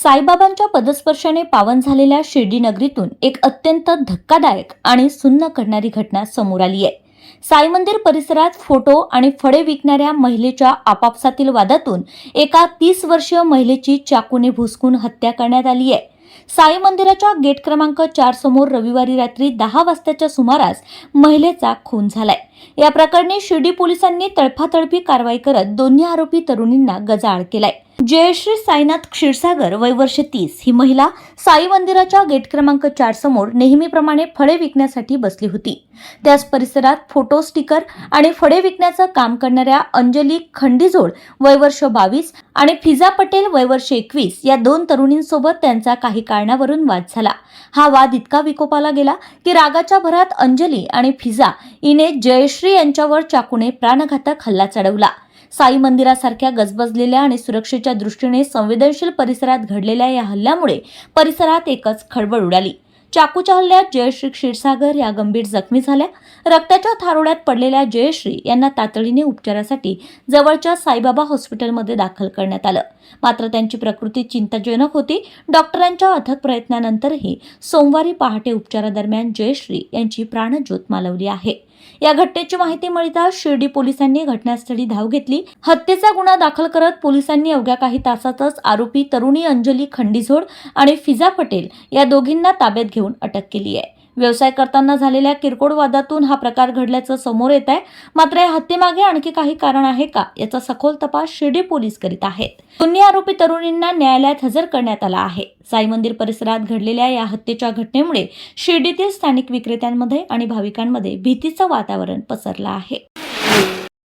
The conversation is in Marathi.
साईबाबांच्या पदस्पर्शाने पावन झालेल्या शिर्डी नगरीतून एक अत्यंत धक्कादायक आणि सुन्न करणारी घटना समोर आली आहे। साई मंदिर परिसरात फोटो आणि फळे विकणाऱ्या महिलेच्या आपापसातील वादातून एका 30 वर्षीय महिलेची चाकूने भुसकून हत्या करण्यात आली आहे। साई मंदिराच्या गेट क्रमांक 4 समोर रविवारी रात्री 10 वाजताच्या सुमारास महिलेचा खून झालाय। या प्रकरणी शिर्डी पोलिसांनी तडफातडफी कारवाई करत दोन्ही आरोपी तरुणींना गजाआड केलाय। जयश्री साईनाथ क्षीरसागर वय वर्ष 30 ही महिला साई मंदिराच्या गेट क्रमांक 4 समोर नेहमीप्रमाणे फळे विकण्यासाठी बसली होती। त्याच परिसरात फोटो स्टिकर आणि फळे विकण्याचं काम करणाऱ्या अंजली खंडीजोड वय वर्ष 22 आणि फिजा पटेल वय वर्ष 21 या दोन तरुणींसोबत त्यांचा काही कारणावरून वाद झाला। हा वाद इतका विकोपाला गेला की रागाच्या भरात अंजली आणि फिजा हिने जयश्री यांच्यावर चाकूने प्राणघातक हल्ला चढवला। साई मंदिरासारख्या गजबजलेल्या आणि सुरक्षेच्या दृष्टीने संवेदनशील परिसरात घडलेल्या या हल्ल्यामुळे परिसरात एकच खळबळ उडाली। चाकूच्या हल्ल्यात जयश्री क्षीरसागर या गंभीर जखमी झाल्या। रक्ताच्या थारोळ्यात पडलेल्या जयश्री यांना तातडीने उपचारासाठी जवळच्या साईबाबा हॉस्पिटलमध्ये दाखल करण्यात आलं, मात्र त्यांची प्रकृती चिंताजनक होती। डॉक्टरांच्या अथक प्रयत्नानंतरही सोमवारी पहाटे उपचारादरम्यान जयश्री यांची प्राणज्योत मालवली आहे। या घटनेची माहिती मिळताच शिर्डी पोलिसांनी घटनास्थळी धाव घेतली। हत्येचा गुन्हा दाखल करत पोलिसांनी अवघ्या काही तासातच आरोपी तरुणी अंजली खंडीझोड आणि फिजा पटेल या दोघींना ताब्यात घेऊन अटक केली आहे। व्यवसाय करताना झालेल्या किरकोळ वादातून हा प्रकार घडल्याचं समोर येत आहे, मात्र या हत्येमागे आणखी काही कारण आहे का याचा सखोल तपास शिर्डी पोलीस करीत आहेत। दोन्ही आरोपी तरुणींना न्यायालयात हजर करण्यात आला आहे। साई मंदिर परिसरात घडलेल्या या हत्येच्या घटनेमुळे शिर्डीतील स्थानिक विक्रेत्यांमध्ये आणि भाविकांमध्ये भीतीचं वातावरण पसरलं आहे।